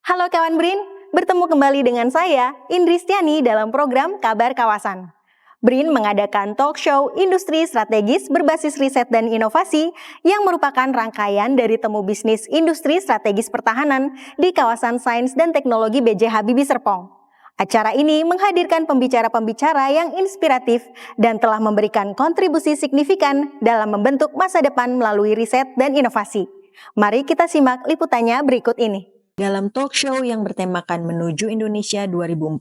Halo kawan BRIN, bertemu kembali dengan saya, Indri Stiani dalam program Kabar Kawasan. BRIN mengadakan talk show industri strategis berbasis riset dan inovasi yang merupakan rangkaian dari temu bisnis industri strategis pertahanan di kawasan sains dan teknologi B.J. Habibie Serpong. Acara ini menghadirkan pembicara-pembicara yang inspiratif dan telah memberikan kontribusi signifikan dalam membentuk masa depan melalui riset dan inovasi. Mari kita simak liputannya berikut ini. Dalam talk show yang bertemakan Menuju Indonesia 2045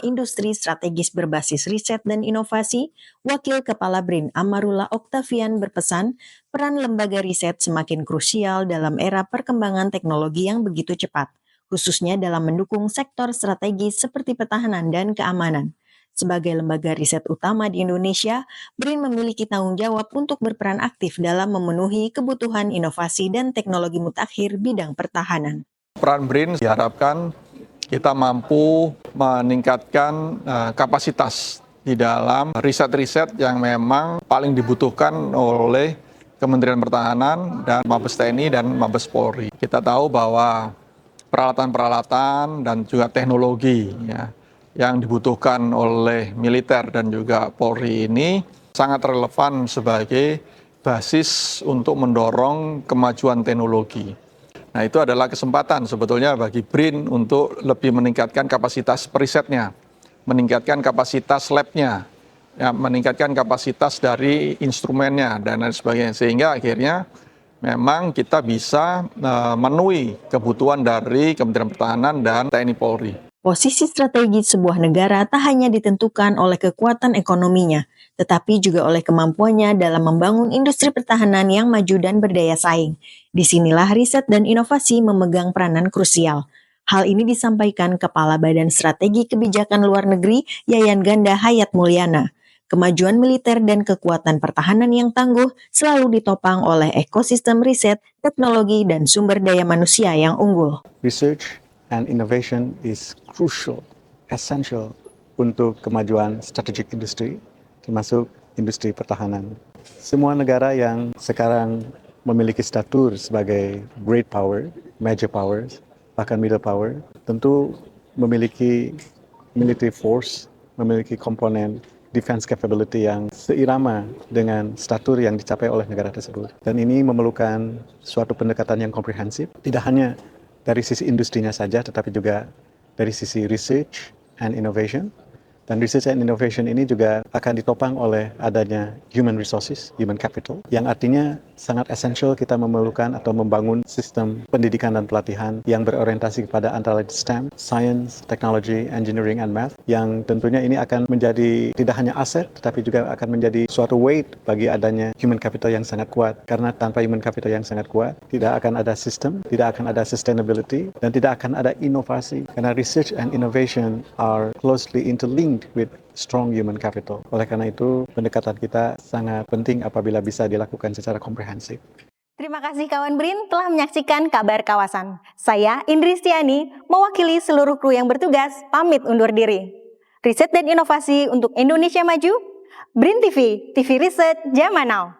Industri Strategis Berbasis Riset dan Inovasi, Wakil Kepala BRIN Amarullah Oktavian berpesan, peran lembaga riset semakin krusial dalam era perkembangan teknologi yang begitu cepat, khususnya dalam mendukung sektor strategis seperti pertahanan dan keamanan. Sebagai lembaga riset utama di Indonesia, BRIN memiliki tanggung jawab untuk berperan aktif dalam memenuhi kebutuhan inovasi dan teknologi mutakhir bidang pertahanan. Peran BRIN diharapkan kita mampu meningkatkan kapasitas di dalam riset-riset yang memang paling dibutuhkan oleh Kementerian Pertahanan dan Mabes TNI dan Mabes Polri. Kita tahu bahwa peralatan-peralatan dan juga teknologi yang dibutuhkan oleh militer dan juga Polri ini sangat relevan sebagai basis untuk mendorong kemajuan teknologi. Nah, itu adalah kesempatan sebetulnya bagi BRIN untuk lebih meningkatkan kapasitas perisetnya, meningkatkan kapasitas labnya, meningkatkan kapasitas dari instrumennya, dan lain sebagainya. Sehingga akhirnya memang kita bisa memenuhi kebutuhan dari Kementerian Pertahanan dan TNI Polri. Posisi strategis sebuah negara tak hanya ditentukan oleh kekuatan ekonominya, tetapi juga oleh kemampuannya dalam membangun industri pertahanan yang maju dan berdaya saing. Disinilah riset dan inovasi memegang peranan krusial. Hal ini disampaikan Kepala Badan Strategi Kebijakan Luar Negeri Yayan Ganda Hayat Mulyana. Kemajuan militer dan kekuatan pertahanan yang tangguh selalu ditopang oleh ekosistem riset, teknologi, dan sumber daya manusia yang unggul. Research and innovation is crucial, essential untuk kemajuan strategic industry, termasuk industri pertahanan. Semua negara yang sekarang memiliki status sebagai great power, major powers, bahkan middle power, tentu memiliki military force, memiliki komponen defense capability yang seirama dengan statur yang dicapai oleh negara tersebut. Dan ini memerlukan suatu pendekatan yang komprehensif, tidak hanya dari sisi industrinya saja, tetapi juga dari sisi research and innovation. Dan research and innovation ini juga akan ditopang oleh adanya human resources, human capital, yang artinya sangat essential kita memerlukan atau membangun sistem pendidikan dan pelatihan yang berorientasi kepada antara STEM, science, technology, engineering, and math, yang tentunya ini akan menjadi tidak hanya aset, tetapi juga akan menjadi suatu weight bagi adanya human capital yang sangat kuat. Karena tanpa human capital yang sangat kuat, tidak akan ada sistem, tidak akan ada sustainability, dan tidak akan ada inovasi. Karena research and innovation are closely interlinked with strong human capital. Oleh karena itu, pendekatan kita sangat penting apabila bisa dilakukan secara komprehensif. Terima kasih kawan BRIN telah menyaksikan Kabar Kawasan. Saya Indri Stiani, mewakili seluruh kru yang bertugas, pamit undur diri. Riset dan inovasi untuk Indonesia maju, BRIN TV, TV Riset Zaman Now.